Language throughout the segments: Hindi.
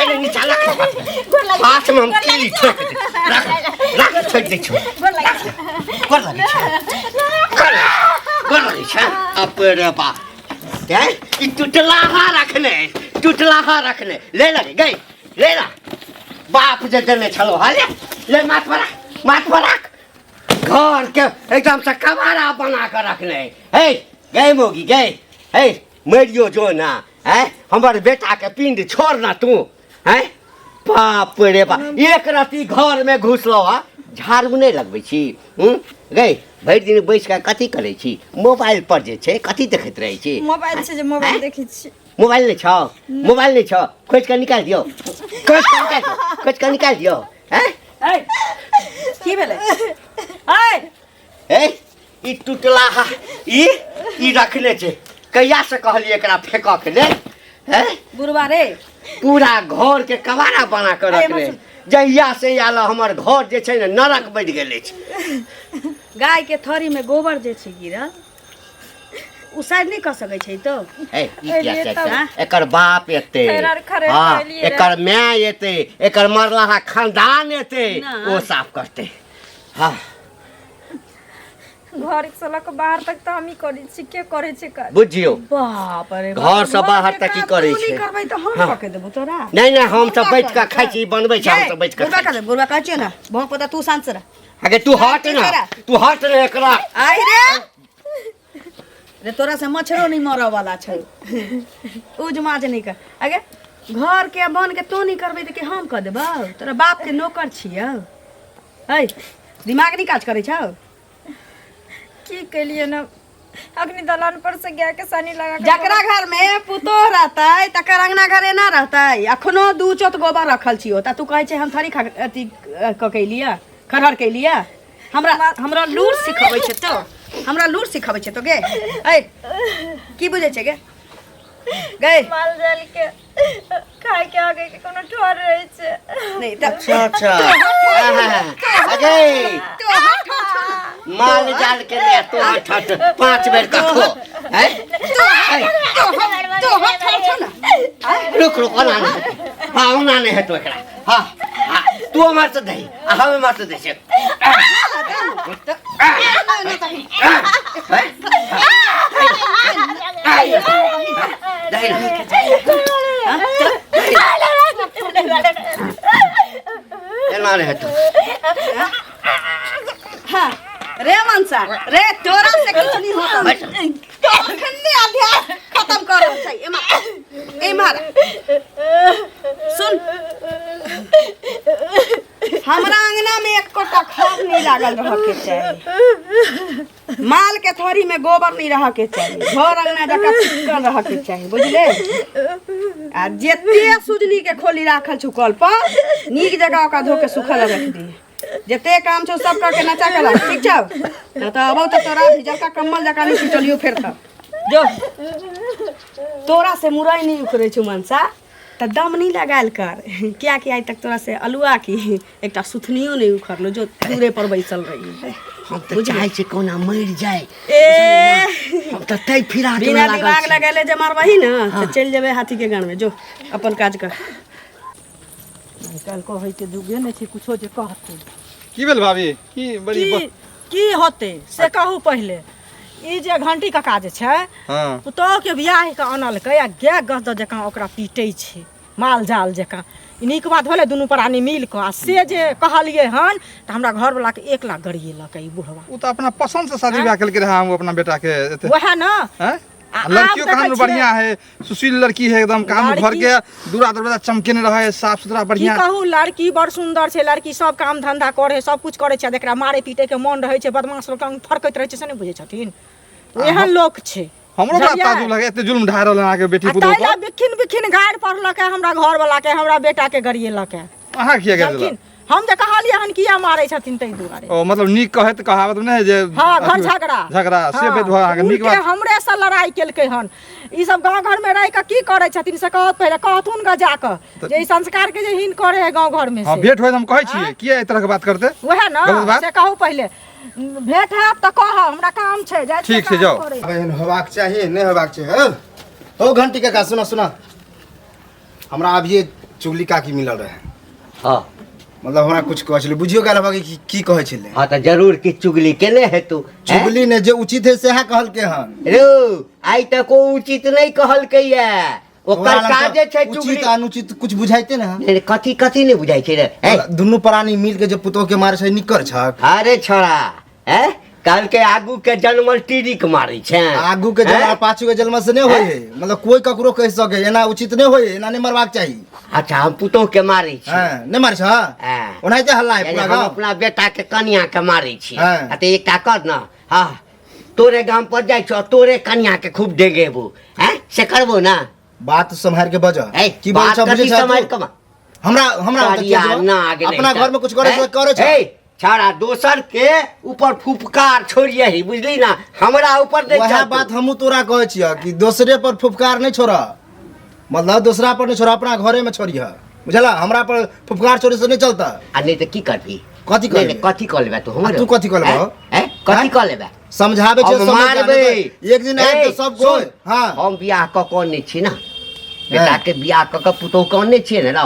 नहीं नीचा रख हाथ में हम कीली ठोक दे रख ठोक दे छो कर लगे छ अब रे बा क्या ई टुटलाहा रखने ले लगे गई ले ला बाप जे देने छलो हाले ले माथ पर रख घर के एकदम से कबाड़ा बना कर रखने हे गई मोगी गई हे मरियो जो ना है हमारे बेटा के पिंड छोड़ ना तू है बाप रे बा एक राती घर में घुसलो हा झाड़ू नहीं लगबै छी गई भरि दिन बैस के कथी करै छी मोबाइल पर जे छै कथी देखैत रहै छी मोबाइल छै जे मोबाइल देखै छी मोबाइल नहीं छ खोज के निकाल दियो खोज के निकाल दियो हैं की भेलै ए ई टुटला हा ई रखने छै कहिया से कहलिए एकरा फेंक के ले हैं बुढ़वा रे पूरा घर के कबाड़ा बना कर रखने जहिया से आल हमर घर जे छै नरक बढ़ गेले छै गाय के थरी में गोबर जे छै गिरल उ साइड नहीं कर सकै छै तो एकर बाप एते हां एकर माय एते एकर मरला खानदान एते ओ साफ करते हां घर से लक बाहर तक त हम ही करै छी के करे छै कर बुझियो बाप रे घर से बाहर तक की करे छै करबै त हम पके देबो तोरा नहीं हम सब बैठ के खाइ छी बनबै छी हम सब बैठ के बुढ़वा कहै छै ना भों पता तू शांत रह आगे तू हट ना एकरा आई रे तोरा से मच्छरो नहीं मरऽ वाला छै उज माज नहीं कर आगे घर के बन के तू नहीं करबै त के हम क देबौ तोरा बाप के नौकर छियौ है दिमाग नहीं काज करै छौ की कलिए ना अग्नि दलान पर से गया के सानी लगा जकरा घर में पुतो रहतै तकर अंगना घरे ना रहतै अखनो दू चोत गोबर रखल छियो त तू कहै छै हम थरी अथी के लिया खरहर के लिया हमरा लूर सिखबै छै तो हमरा लूर सिखबै छै तो गे ए की बुझै छै गे गए माल जाल के खाए के आगे के कोनो ठोर रहै छै नहीं त अच्छा अगे माल जाल के ले तो हट 5 बेर का खो है तो हट ना रुक ना हां ना नहीं है तो एकरा हां तू मार तो दे हम मार तो दे से रे मनसा रे तोरा से कुछ नहीं होता तो खन्ने अध्याय खत्म कर छै ए मार सुन हमरा अंगना में एक कोटा खाद नहीं लागल रह के चाहिए माल के थोड़ी में गोबर नहीं रह के चाहिए घर अंगना जका चिकन रह के चाहिए बुझले आ जेते सुजनी के खोली राखल छु कल पर नीक जगह ओका धो के सुखल रख दी जेते काम छौ सब करके नचा के रख ठीक छौ न त अबौ त तोरा भी जका कम्मल जका नहीं चलियो फेर त जो तोरा से मुरई नहीं उखरे छु मनसा त दम नहीं लगाल कर क्या कि आज तक तोरा से अलुआ की एकटा सुथनियो नहीं उखरलो जो दूरे पर बैसल रही हम तो चाहे छै कोना मर जाए हम तो तै फिरा के बिना दिमाग लगाले जे मारबही ना त चल जेबे हाथी के गान में जो अपन काज कर कल को होई के दुगे नै छै कुछो जे कहते की भेल भाभी की बड़ी की होते से कहू पहले ई जे घंटी का काज छै हां पुतो के बियाह के आनल के आ गे गज जका ओकरा पीटै छै माल जाल जका नीक बात भेलै दुनू प्राणी मिल के आ से जे कहलिए हन त हमरा घर वाला के 1 लाख गरिए लक ई बुढ़वा उ त अपना पसंद से शादी ब्याह केलके रहा हम अपना बेटा के वह ना हैं लड़कियों का हम बढ़िया है सुशील लड़की है एकदम काम घर के दूरा दरवाजा चमके न रहे साफ सुथरा बढ़िया की कहू लड़की बड़ सुंदर छै लड़की सब काम धंधा करे सब कुछ करे छै एकरा मारे पीटे के मन रहे छै बदमाश लोग फरकैत रहे छै से नहीं बुझै छथिन एहन लोग छै हमरो बात ताजु लगे एते जुल्म ढा रहल आके बेटी पुतो पर बिखिन गाड़ पड़लक हमरा घर वाला के हमरा बेटा के गरिएलक अहा किया कर देलक हम जे कहलिए हन किया मारै छथिन तै दुआरे ओ मतलब नीक कहे त कहावत नहीं जे हां घर झगड़ा से बेट भा आके नीक बात हमरे से लड़ाई केलकै हन ई सब गांव घर में रह के की करे छथिन से कहत पहले कहथुन ग जाके जे ई संस्कार के जे हिन करे है गांव घर में से हां भेट होय हम कहै छी किया ए तरह के बात करते वह ना से कहू पहले भेट है त कह हमरा काम छै जाय ठीक छै जाओ एहन होबाक चाहिए नहीं होबाक चाहिए हो घंटी के का सुना हमरा अभी चुगली काकी मिलल रहे हाँ मतलब हमरा कुछ कहै छलै बुझियो गेल बाकी की कहै छलै हाँ तो जरूर कि चुगली केने है तू चुगली ने जे उचित है सेहा कहलकै हन रो आई तक को उचित नहीं कहलकै या ओकर काजे छै चुगली उचित अनुचित कुछ बुझाइते ना कथी कथी नहीं बुझाई छै रे दुनू प्राणी मिल के जे पुतोह के मारे छै निकर छक अरे छोड़ा हैं काल के आगू के जन्मल टीरी के मारै छै आगू के जन्म पाछू के जन्म से नहीं होय है मतलब कोई ककरो कह सके एना उचित नहीं होय एना नहीं मरबाक चाहिए अच्छा हम पुतोह के मारै छी हां नहीं मार छ ओनाइते हल्ला है पूरा हम गांव अपना बेटा के कन्या के मारै छी हाँ। त एकटा कर न हां तोरे गांव पर जाय छ तोरे कन्या के खूब डेगेबो हैं से करबो ना बात संभाल के बज की बात कथी समझ कमा हमरा हमरा अपना घर में कुछ करे छ छाड़ा दोसर के ऊपर फुफकार छोड़िए ही बुझली ना हमरा ऊपर नहीं वह बात हमू तोरा कहै छियै कि दूसरे पर फुफकार नहीं छोड़ा मतलब दूसरा पर नहीं छोड़ा अपना घरे में छोड़िए बुझला हमरा पर फुफकार छोड़े से नहीं चलता आ नहीं तो की करबी कथी कर कथी कर लेबे तू हमरे तू कथी कर लेबे हैं कथी कर लेबे समझाबे छै मारबे एक दिन आए तो सब कोई हां हम बियाह क कोन छी ना बेटा के बियाह क के पुतोह कोन छिए ना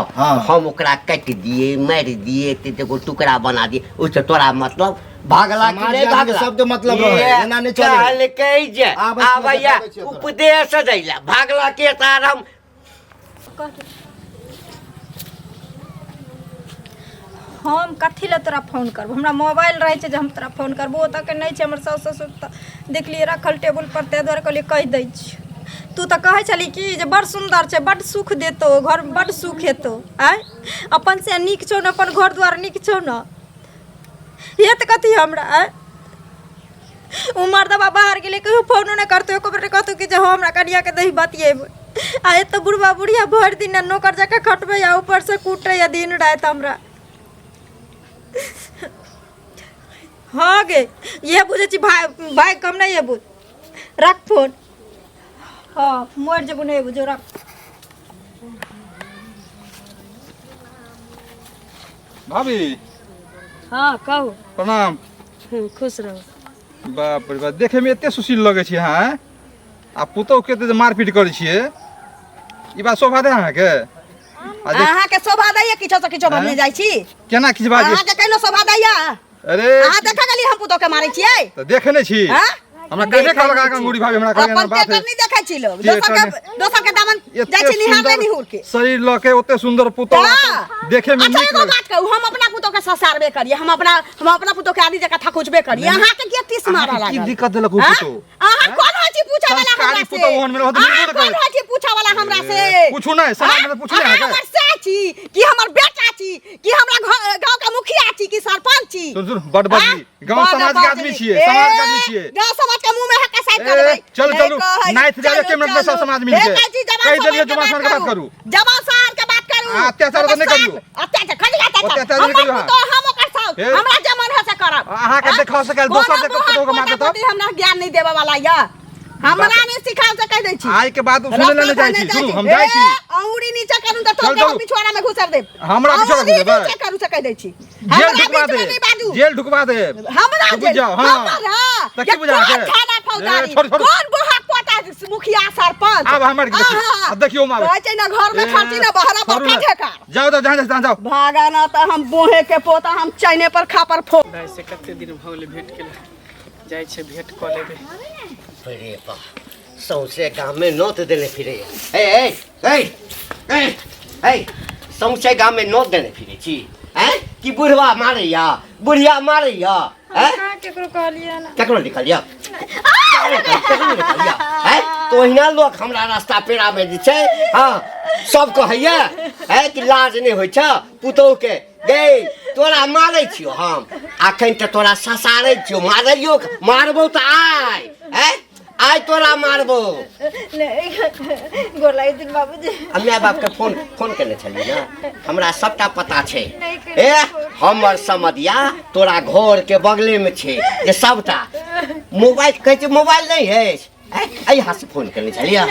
हम ओकरा काट दिए मार दिए तेको टुकड़ा बना दिए उससे तोरा मतलब भागला कि नहीं भागला शब्द मतलब रहे एना नहीं चले चल कहि जे आबैया उपदेश दैला भागला के तार हम कथी ले तोरा फोन करब हमरा मोबाइल रहे छै जे हम तोरा फोन करबो ओतऽ के नहीं छै हमर सास ससुर तऽ देखलिए रखल टेबुल पर ते द्वारे कहलिए कहि दै छी तू तऽ कहै छली कि जे बड़ सुंदर छै बड़ सुख देतो घर बड़ सुख हेतो आय अपन से नीक छौ न अपन घर द्वार नीक छौ न ये तऽ कथी हमरा आय उमर दबा बाहर गेले कहियो फोनो नहीं करतो एको बेर कहतो कि जे हमरा कनिया के दही बतिएब आ एत बुढ़वा बुढ़िया भर दिन नौकर जका खटबे या ऊपर से कूटे या दिन रात हमरा हाँ गे ये बुझे छी भाई भाई कम नहीं है बुझ रख फोन हाँ मोर जब नहीं बुझो रख भाभी हाँ कहू प्रणाम खुश रहो बाप रे बाप देखे में एते सुशील लगे छी हां आ पुतौ के ते मारपीट करे छिए ई बात शोभा दे अहाँ के अहाँ के शोभा दैया किछो से किछो बने जाइ छी केना किछ बात अहाँ के कहलो शोभा दैया अरे अहाँ देखा गेली हम पुतौ के मारै छियै त देखे नै छी हां हमरा कहने कहल का अंगूरी भाभी हमरा कहले ना बात अपन नहीं देखै छी लोग दोसर के दामन जाइ छी निहार नहीं निहुर के शरीर लके ओते सुंदर पुतौ देखे में अच्छा नीक एगो बात कहू हम अपना पुतौ के ससारबे करिए हम अपना पुतौ के आदि जका थकुचबे करिए अहाँ के के तीस मारा लागल की दिक्कत देलक पुतौ अहाँ कोन होइ छी पूछा वाला हमरा से पुतौ ओहन में रहत अहाँ कोन होइ छी पूछा वाला हमरा से पूछू नै समाज में पूछू नै हमर से छी कि हमर बेटा छी कि हमरा गांव का मुखिया छी कि सरपंच छी सुन बड़ बड़ी गांव समाज के आदमी छिए समाज के आदमी छिए गांव समाज के मुंह में हक्का साइड कर देबै चलो चलो नाइट जाके के मिनट में सब समाज मिल के कह देलिए जवान सर के बात करू जवान सर के बात करू अत्याचार तो नहीं करियो अत्याचार खड़ी अत्याचार नहीं करियो तो हम ओकर साथ हमरा जमन हो से करब अहाँ के देखा सके दोसर के पुतौ के मार देतो हमरा ज्ञान नहीं देबे वाला या हमरा ने सिखाव से कह दै छी आइ के बात सुने ले जाई छी सुनु हम जाई छी अंगुरी नीचे करू त तो पिछवाड़ा में घुसर दे हमरा पिछवाड़ा घुसर दे नीचे करू से कह दै छी जेल ढुकवा दे हमरा जेल जाओ हां त की बुझा के खाना फौदारी कौन बुढ़ा पोता मुखिया सरपंच अब हमर अब देखियो मावे कहै छै ना घर में खर्ची ना बहरा पर काटे का जाओ तो जहां जाओ भागा ना त हम बोहे के पोता हम चाइने पर खापर फो भाई से कते दिन भगले भेट केला जाय छै भेट क लेबे अरे बा सौसे गांव में नोट देने फिरे ए सौसे गांव में नोट देने फिरे छी हैं कि बुढ़वा मारैया बुढ़िया मारैया हैं केकरो कहलिए ना केकरो निकलिया केकरो निकलिया हैं तो ओहिना लोग हमरा रास्ता पेड़ा में जे छै हां सब कहैया है कि लाज नहीं होइ छ पुतौ के गे तोरा मारै छियो हम अखन त तोरा ससारै छियो मारैयो मारबो त आइ हैं आइ तोरा मारबो गोलाई दिन बाबूजी माय बाप के फोन केने छली ना हमरा सबटा पता छै ए हमर समधिया तोरा घर के बगले में छै जे सबटा मोबाइल कहै छै मोबाइल नहीं है आई हाथ से फोन केने छलिया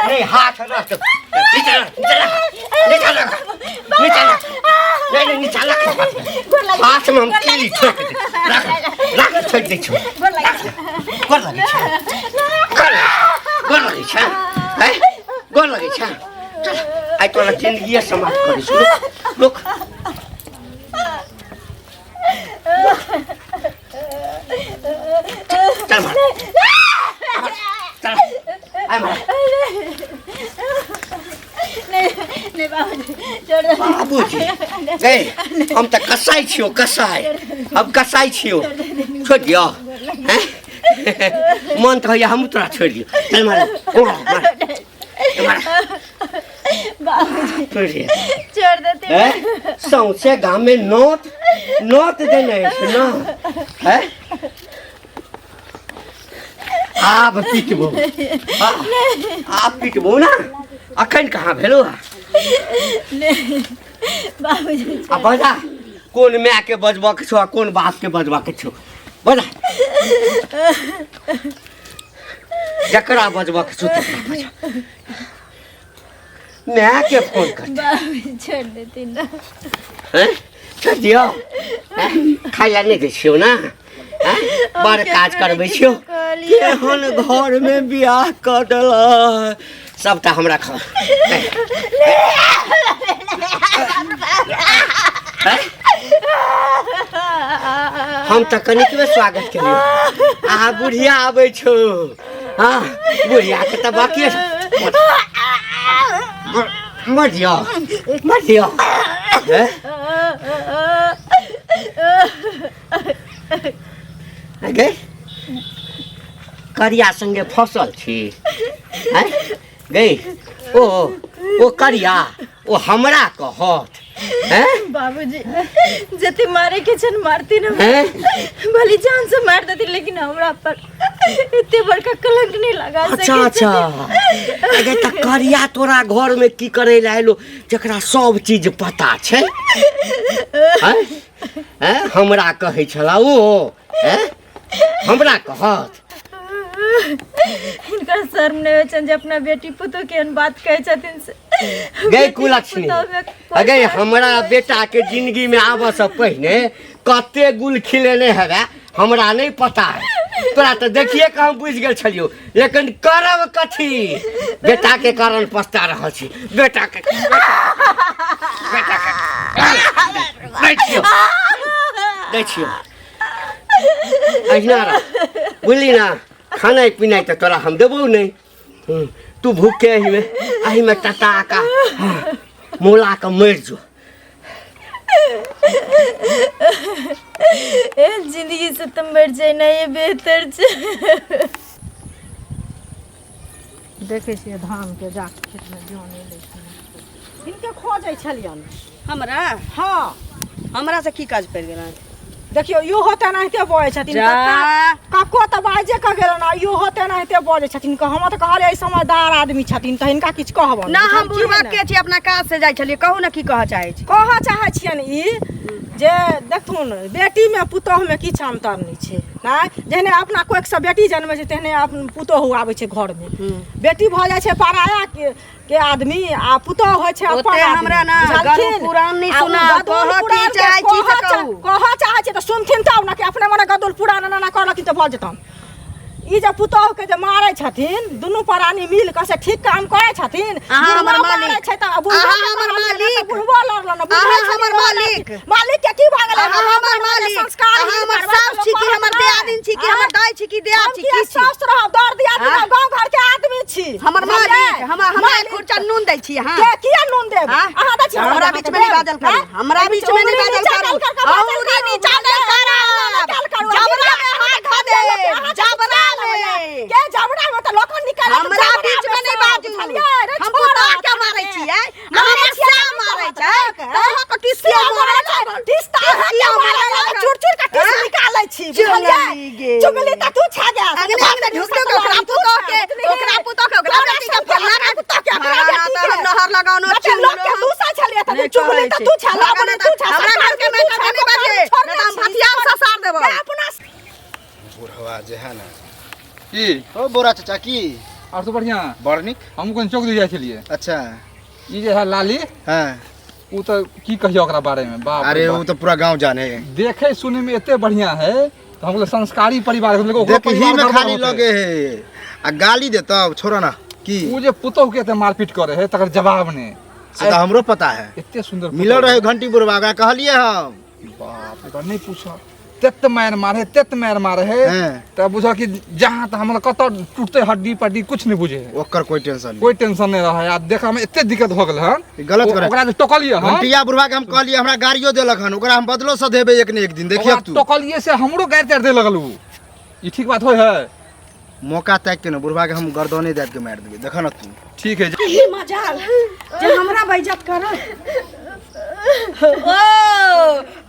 नहीं हाथ रख हाथ में हम कीली ठोक दे रख छोड़ दे गोर लगे छै गोर लगे छै हैं गोर लगे छै चल आइ तोरा जिंदगी समाप्त करै छी रुक चल मार चल आइ मार नहीं बाबूजी छोड़ दे बाबूजी ए हम त कसाई छियो कसाई अब कसाई छियो छोड़ दियो हैं मन त हैया हम तोरा छोड़ दियो चल मार बाबूजी छोड़ दियो छोड़ देते हैं सौंसे गांव में नोट देने छै न हैं आब पिटबो आप पिटबो ना अखन कहाँ भेलो बाबूजी आ बजा कोन माय के बजबा के छौ कोन बाप के बजबा के छौ बजा जकरा बजबा के छौ तकरा बजा माय के फोन कर बाबूजी छोड़ देते ना हैं छोड़ दियो खाइ ला नहीं दै छियौ ना हैं बड़ काज करबै छियौ केहन घर में बियाह कर देला सबटा हमरा खा हम त कनिकबे स्वागत केलियो आहा बुढ़िया आबै छौ हाँ बुढ़िया के त बाकी मर दियो गे करिया संगे फसल छी हैं गे ओ करिया ओ हमरा कहत हैं बाबूजी जते मारे के छन मारती ना हैं भली जान से मार देती लेकिन हमरा पर इतने बड़का कलंक नहीं लगा अच्छा अगे त करिया तोरा घर में की करे ला आइलो जकरा सब चीज पता छै हैं हमरा कहै छला ओ हैं हमरा कहत इनका शर्म नहीं होय छन जे अपना बेटी पुतो के बात कहै छथिन से गई कुलक्षणी अगे हमरा बेटा के जिंदगी में आबे से पहले कते गुल खिलेने हेबे हमरा नहीं पता है तोरा तो देखिए के हम बुझ गेल छलियो लेकिन करब कथी बेटा के कारण पछता रहल छी बेटा के देखियो अहिना रह बुझली ना खाना पीना तो तोरा हम देबो नहीं तू भूखे अही में टटा का मोला का मर जो जिंदगी से तुम मर जाए ना ये बेहतर छे देखे छियै धान के जाके खेत में जोन एलै इनके खोजै छलियन हमरा हाँ हमरा से की काज पड़ि गेलन देखियो यो होते नाहिते बजै छथिन कको त बाजे क गेलन यो होते नाहिते बजै छथिन हम त कहले समझदार आदमी छथिन त हिनका किछ कहब ना हम बुढ़वा के छी अपना काज से जाय छलिए कहू ना की कह चाहै छी कह चाहै छियन ई जे देखथुन बेटी में पुतोह में किछ अंतर नहीं छै ना जहने अपना कोई से बेटी जन्मे छै तेहने अपन पुतोह आबै छै घर में बेटी भ जाय छै पराया के आदमी आ पुतोह होय छै अपन हमरा ना गरु पुराण नहीं सुना कह की चाहै छी त कहू कह चाहै छी त सुनथिन तब ना कि अपने मने गदुल पुराण ना कहलखिन त भ जतन ई जे पुतोह के जे मारै छथिन दुनू प्राणी मिल के से ठीक काम करै छथिन हमर मालिक छै त हमर मालिक बुढ़वा लड़लन हमर मालिक के की भागल हमर मालिक संस्कार हमर सब छी कि हमर दियादिन छी कि हमर दाई छी कि दिया छी कि सास रह दर दियादिन गांव घर के आदमी छी हमर मालिक हम खुरचा नून दै छी हां के किया नून देब अहाँ दै छी हमरा बीच में नहीं बाजल कर हमरा बीच में नहीं बाजल कर औरी नीचा नहीं कर जबरा में हाथ खा दे जबरा के जबड़ा में त लोक निकाल हमरा बीच में नहीं बाजू हम पुता के मारै छियै हमरा से मारै छै तोह को टिसिया मारै छै टिस्ता के मारै चुरचुर के टिस निकालै छी चुगली त तू छा जा अगले अगले ढुकलो के ओकरा पुतो के बेटी के फल्ला के पुतो के हमरा त नहर लगाउनो छी लोग के दूसरा छलिए त चुगली त तू छला बने तू छा हमरा घर के मैं नहीं बाजे न हम भतिया से सार देबो अपना बुढ़वा जे है ना की ओ बोरा चाचा की और तो बढ़िया बड़ निक हम कोन चौक दिया छलिए अच्छा ई जे है लाली हां उ तो की कहियो ओकरा बारे में बाप अरे वो तो पूरा गांव जाने देखे सुने में एते बढ़िया है तो तो हम लोग संस्कारी परिवार हम लोग देख ही में खाली लगे है आ गाली देता छोड़ा ना की वो जे पुतोह के मारपीट करे है तकर जवाब ने से तो हमरो पता है इतने सुंदर मिलल रहे घंटी बुरवा का कहलिए हम बाप रे बाप, नहीं पूछो तेत मैर मारे है हैं। तब बुझा कि जहाँ तक हमरा कत टूटते हड्डी पड्डी कुछ नहीं बुझे है ओकर कोई टेंशन नहीं कोई टेंशन नहीं रहा है आ देखा में इतने दिक्कत हो गेल हन ई गलत करे ओकरा जे टोकलिए हन घंटिया बुरवा के हम कहलिए हमरा गाड़ियो देलक हन ओकरा हम बदलो से देबे एक ने एक दिन देखिए तू टोकलिए से हमरो गाड़ तेर दे लगल उ ई ठीक बात होय है मौका तक के न बुरवा के हम गर्दने दे के मार देबे देखा ना तू ठीक है यही मजाल जे हमरा बेइज्जत कर ओ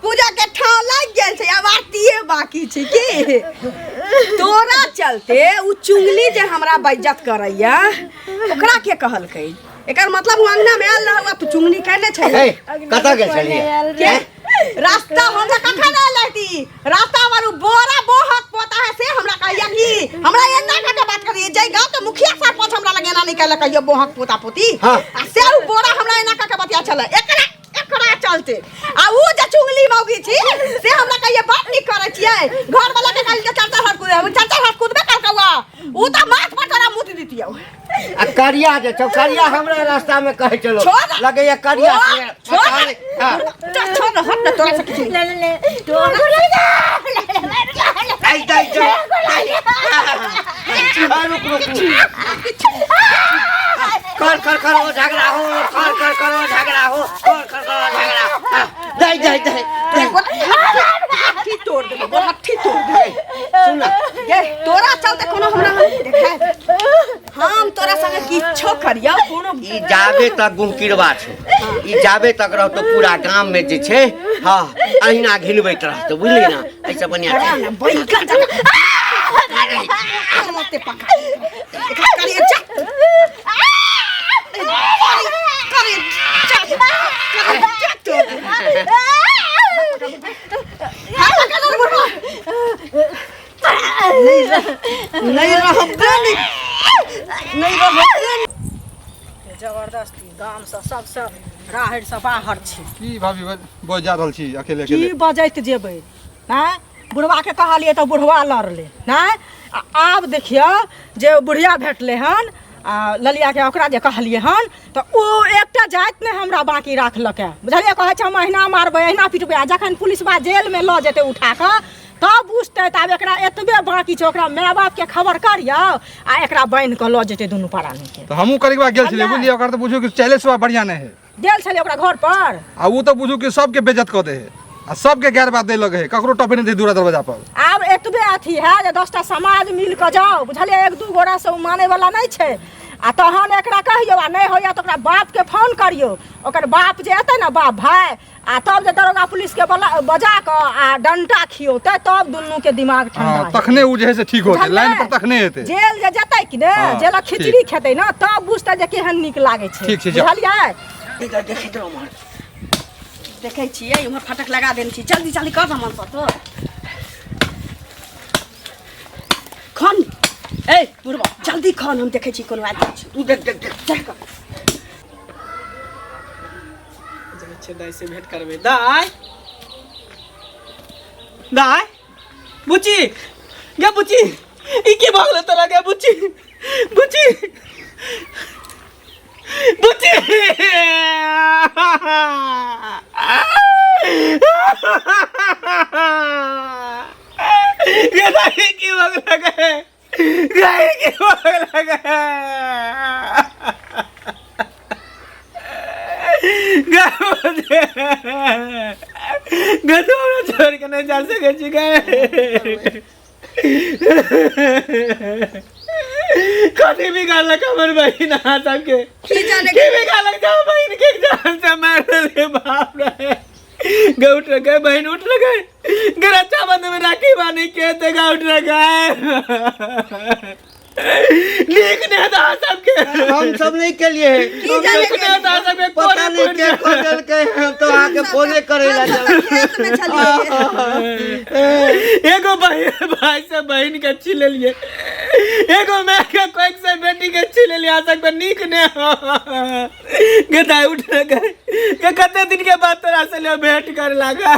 पूजा के ठाव लाग गेल छै अब आरतीये बाकी छै की तोरा चलते उ चुंगली जे हमरा बेइज्जत करैया ओकरा के कहलकै एकर मतलब उ अंगना में आयल रहू तू चुंगली कहने छै ए, कतऽ गेल छलियै के रास्ता हमरा कखन आयल रहती रास्ता वालू बोरा बोहक पोता है से हमरा कहिया की हमरा एना का बात करिए जय गांव के मुखिया सरपंच हमरा लगे ना निकाल कहियो बोहक पोता पोती हाँ। आ से उ बोरा हमरा एना का बतिया चले एकरा चलते आ उ जे चुंगली मौगी छी से हमरा कहिए बात नहीं करे छियै घर वाला के काल के चलता हर कूदे हम चलता हर कूदबे करकवा उ त माथ पर तोरा मुत दितियौ आ करिया जे छौ करिया हमरा रास्ता में कहे चलो छोड़। लगे ये करिया छोड़ छोड़ हट ना तोरा से किछ ले आई दई रुक कर वो झगड़ा हो कर झगड़ा हो कर झगड़ा दई हट्ठी तोड़ दे हट्ठी तोड़ दे सुन ये तोरा चलते कोनो हमरा देखा हम तोरा संगे किछो करियो कोनो ई जाबे तक गुंकिरवा छै ई जाबे तक रहतो पूरा गांव में जे छै हां अहिना घिनबैत रहतो बुझली ना ऐसे बढ़िया छै बैठा जा मते पका करिए जा जबरदस्ती गाम से सबसे राहड़ से बाहर छी की भाभी बज जा रहल छी अकेले की अकेले बजैत जेबै हैं बुढ़वा के कहलिए तो बुढ़वा लड़ले हैं आब देखियो जे बुढ़िया भेटले हन ललिया के ओकरा जे कहलिए हन तो ओ एकटा जाइत ने हमरा बाकी राखलक है बुझलिए कहै छै महीना मारबै अहिना पिटबै आ जखन पुलिस बा जेल में लऽ जेतै उठा कऽ तब बुझतै तब एकरा एतबे बाकी छै ओकरा माय बाप के खबर करियौ आ एकरा बान्हि कऽ लऽ जेतै दुनू प्राणी के तो हमहू करीबा गेल छलिए बुझलिए ओकर तो बुझू कि चैलेंज बा बढ़िया नहीं है गेल छलिए ओकरा घर पर आ वो तो बुझू कि सबके बेइज्जत कर दे है आ सबके गैर बात दे लगे है ककरो टपे नहीं दे दूरा दरवाजा पर आब एतबे अथी है जे 10टा समाज मिल कऽ जाओ बुझलिए एक दू गोरा से माने वाला नहीं छै आ तहन एकरा कहियो आ नहीं होइया तो ओकरा बाप के फोन करियो ओकर बाप जे एतै ना बाप भाई आ तब जे दरोगा पुलिस के बजा कऽ आ डंटा खियौतै तब दुनू के दिमाग ठंडा हां तखने उ जे है से ठीक होते लाइन पर तखने हेते जेल जे जतै कि ने हाँ, जेल खिचड़ी खेतै ना तब बुझतै जे केहन नीक लागे छै ठीक छै, जाउ। बुझलियै इधर देखैत रहो मार देखै छियै उम्हर फटक लगा देने छी जल्दी जल्दी कर मन पर तो खन ए बुढ़वा जल्दी खन हम देखै छी कोनो आदमी छै तू देख चल कर जाइ छै दाइ से भेंट करबै दाइ दाइ बुची गे बुची ई की भऽ गेलै तोरा गे बुची बुची बुची गे दाइ की भऽ गेलै गे गाय की भऽ गेलै गे गधोड़ा छोड़ के नहीं जा सके छी कथी भी गालक हमर बहिन अहाँ सबके की जाने की भी गालक जाओ बहिन के जान से मार दे बाप रे गे उठ रे गे बहिन उठ रे गे गे रक्षा बंधन में राखी बानी के ते गे उठ रे गे नीक ने दा सबके हम सब नहीं के लिए हम नीक ने दा सबके पता नहीं के खोजल के हम तो आके फोने करे ला खेत में चलिए एगो भाई से बहन के छी ले लिए एगो मैं के कोई से बेटी के छी ले लिया सकबे नीक ने गदा उठ गए के कते दिन के बाद तोरा से भेंट कर लगा